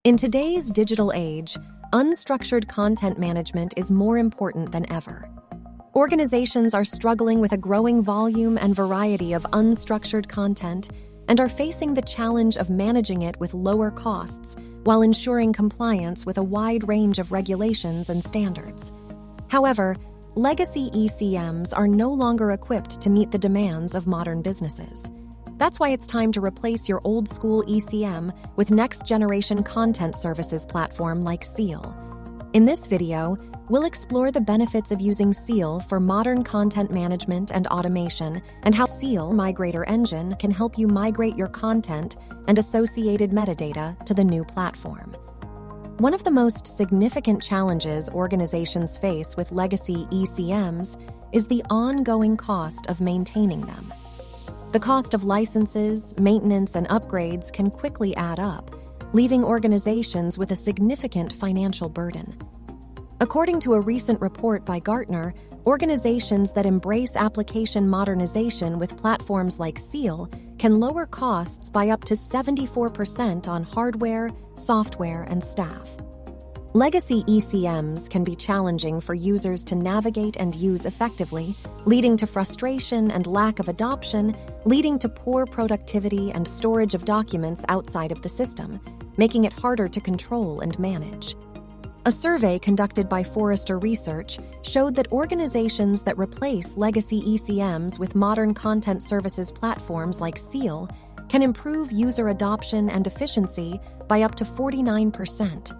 In today's digital age, unstructured content management is more important than ever. Organizations are struggling with a growing volume and variety of unstructured content and are facing the challenge of managing it with lower costs while ensuring compliance with a wide range of regulations and standards. However, legacy ECMs are no longer equipped to meet the demands of modern businesses. That's why it's time to replace your old-school ECM with next-generation content services platform like SEAL. In this video, we'll explore the benefits of using SEAL for modern content management and automation, and how SEAL Migrator Engine can help you migrate your content and associated metadata to the new platform. One of the most significant challenges organizations face with legacy ECMs is the ongoing cost of maintaining them. The cost of licenses, maintenance, and upgrades can quickly add up, leaving organizations with a significant financial burden. According to a recent report by Gartner, organizations that embrace application modernization with platforms like SEAL can lower costs by up to 74% on hardware, software, and staff. Legacy ECMs can be challenging for users to navigate and use effectively, leading to frustration and lack of adoption, leading to poor productivity and storage of documents outside of the system, making it harder to control and manage. A survey conducted by Forrester Research showed that organizations that replace legacy ECMs with modern content services platforms like SEAL can improve user adoption and efficiency by up to 49%.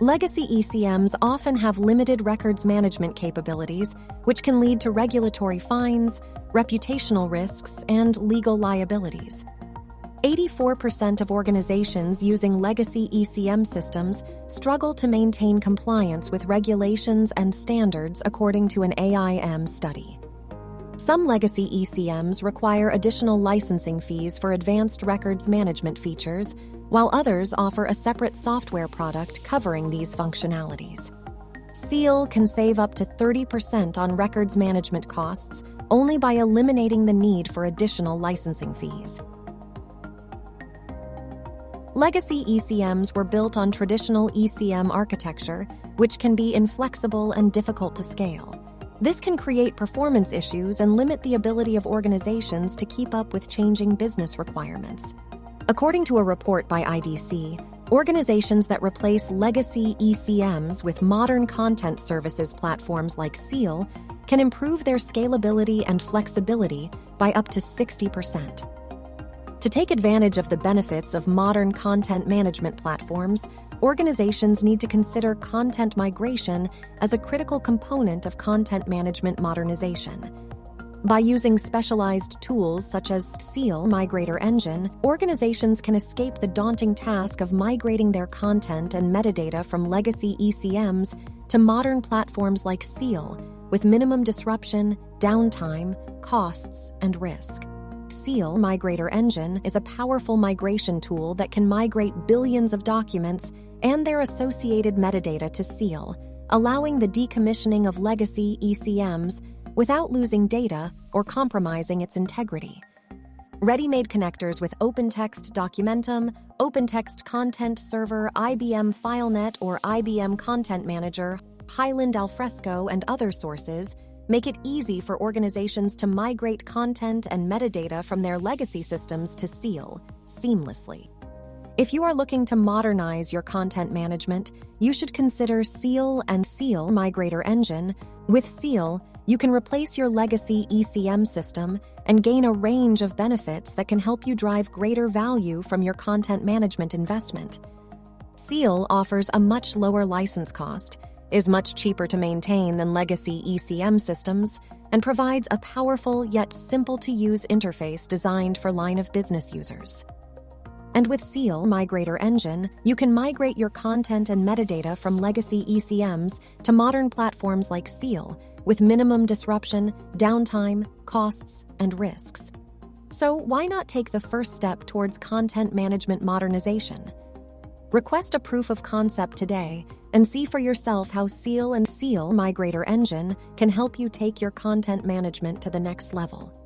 Legacy ECMs often have limited records management capabilities, which can lead to regulatory fines, reputational risks, and legal liabilities. 84% of organizations using legacy ECM systems struggle to maintain compliance with regulations and standards, according to an AIM study. Some legacy ECMs require additional licensing fees for advanced records management features, while others offer a separate software product covering these functionalities. SEAL can save up to 30% on records management costs only by eliminating the need for additional licensing fees. Legacy ECMs were built on traditional ECM architecture, which can be inflexible and difficult to scale. This can create performance issues and limit the ability of organizations to keep up with changing business requirements. According to a report by IDC, organizations that replace legacy ECMs with modern content services platforms like SEAL can improve their scalability and flexibility by up to 60%. To take advantage of the benefits of modern content management platforms, organizations need to consider content migration as a critical component of content management modernization. By using specialized tools such as SEAL Migrator Engine, organizations can escape the daunting task of migrating their content and metadata from legacy ECMs to modern platforms like SEAL, with minimum disruption, downtime, costs, and risk. SEAL Migrator Engine is a powerful migration tool that can migrate billions of documents and their associated metadata to SEAL, allowing the decommissioning of legacy ECMs without losing data or compromising its integrity. Ready-made connectors with OpenText Documentum, OpenText Content Server, IBM FileNet or IBM Content Manager, Highland Alfresco, and other sources make it easy for organizations to migrate content and metadata from their legacy systems to SEAL seamlessly. If you are looking to modernize your content management, you should consider SEAL and SEAL Migrator Engine. With SEAL, you can replace your legacy ECM system and gain a range of benefits that can help you drive greater value from your content management investment. SEAL offers a much lower license cost, is much cheaper to maintain than legacy ECM systems, and provides a powerful yet simple-to-use interface designed for line-of-business users. And with SEAL Migrator Engine, you can migrate your content and metadata from legacy ECMs to modern platforms like SEAL with minimum disruption, downtime, costs, and risks. So why not take the first step towards content management modernization? Request a proof of concept today and see for yourself how SEAL and SEAL Migrator Engine can help you take your content management to the next level.